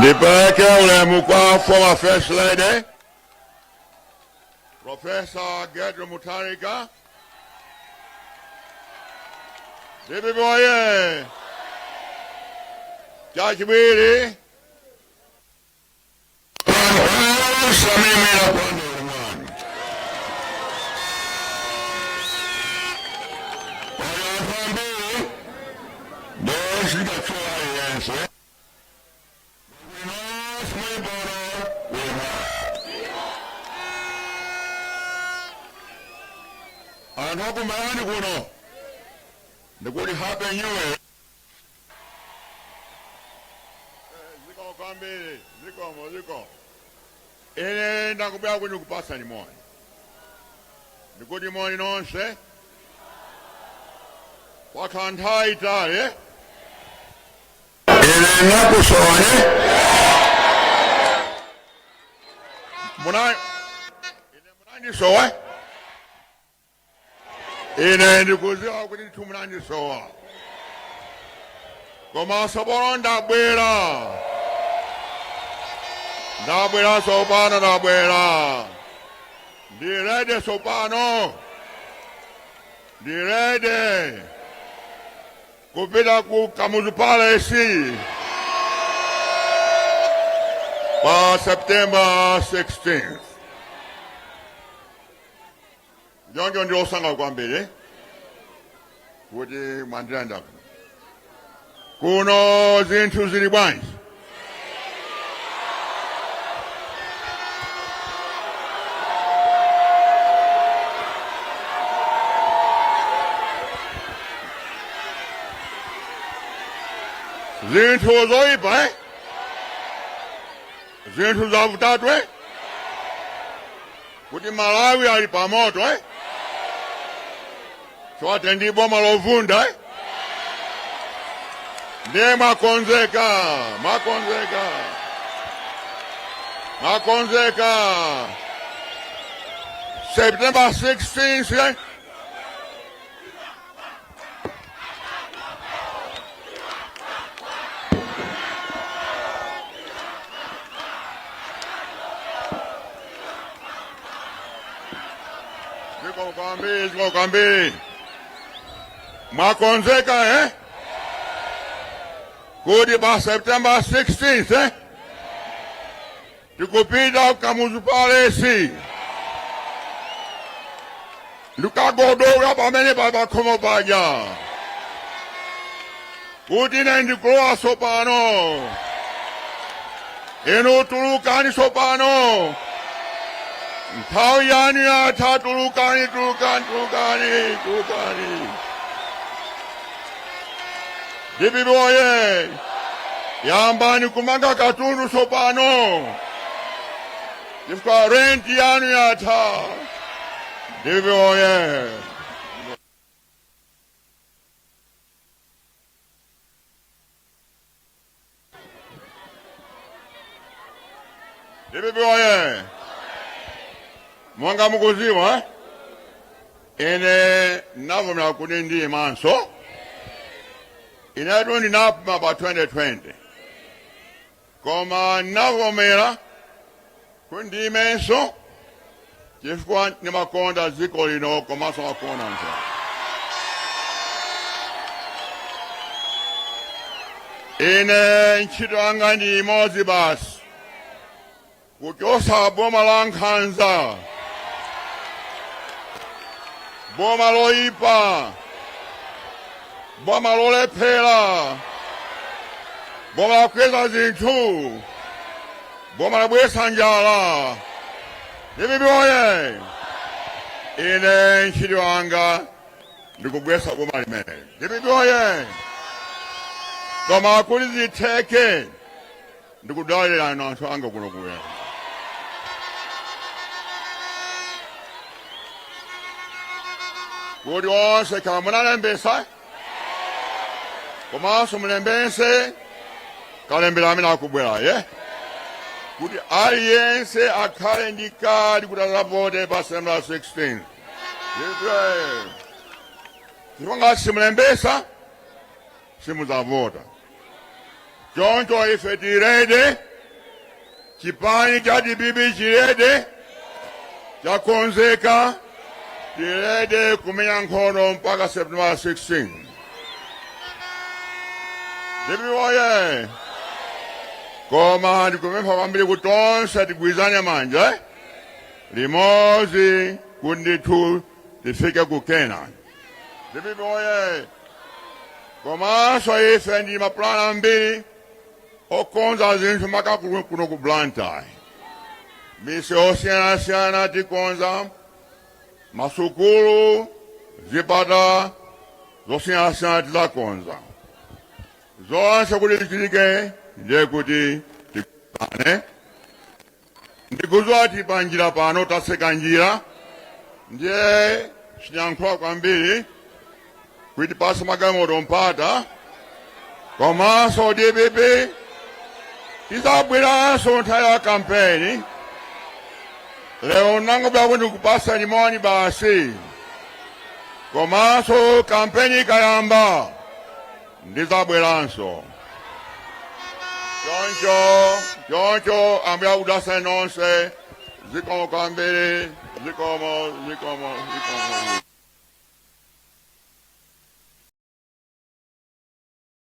Mpaka ule mkwa former First Lady, Professor Mthalika. Baby boy, Judge Willie. Anoku marani kuno. Ndikuli happen yue. Ziko kambi, ziko. Ene ndakubya kwenye kupasa ni moni. Ndikuli moni nonse. Wakanta itale. Ene nakusone. Munani soe. Ine ndikuzia kuti tumunani soa. Koma saboro ndabwera. Ndabwera sopano ndabwera. Direde sopano. Direde. Kupita kukamuzu palesi. Pa September 16th. Jonjo ndio sanga kwa mbele. Kuti mandanda. Kuno zinthu zili bwanji. Zinthu zoipa, Zinthu zavutatu, Kuti Malawi ali pamoto, So atendi boma lovunda, Ndiye makonzeka. September 16th, Ziko kambi. Makonzeka, Kuti pa September 16th, Tikupita kamuzu palesi. Lukagodoga Pamenepa bakomo baja. Kuti ndikulowa sopano. Eno tulukani sopano. Nthawi yani atha tulukani. Bibi boye, yambani kumanga katundu sopano. Ifka renti yani atha. Bibi boye. Bibi boye. Mwanga mukuziwa, Ene navomera kuti ndi manso. Ine ndi napuma pa 2020. Koma navomera kuti ndi menso. Chifukwa ni makonda ziko lino komanso makonda nso. Ine ntchito yanga ndi imodzi basi. Kuchosa boma la Nkhanza. Boma loipa. Boma lolephera. Boma la kweza zinthu. Boma la bwesa njala. Bibi boye. Ine ntchito yanga ndikubwesa boma limene. Bibi boye. Koma kuti zitheke ndikudalira anthu anga kuno kuwera. Kuti onse kama munalembesa, komanso mulembese, kalembera amene akubwera, Kuti aliyense akhale ndi kadi kuti azavote pa September 16th. Chifukwa simulembesa, simuzavota. Choncho ife tirede, Chipani cha dibibi chirede chakonzeka chirede kumenya nkhono mpaka September 16. Dibibi oye. Koma ndikumempha kwambiri kuti tonse tigwirizane manja limodzi kuti ndithu tifike ku Canaan. Dibibi oye. Komanso ife ndi mapulani ambiri okonza zinthu maka kuno ku Blantyre. Mise osiyanasiyana tikonza masukulu, zipata zosiyanasiyana tizakonza. Zonse kuti tichitike ndiye kuti tikane. Ndikuzwa ati panjira pano taseka njira ndiye chinyankhula kwambiri kuti pasi magalimoto mpata komanso DPP tizabweranso nthawi ya kampeni. Lero nangobwera kuti kupasa limoni basi komanso kampeni ikayamba ndizabweranso. Choncho ambuye akudalitseni nonse. Zikomo kwambiri. Zikomo.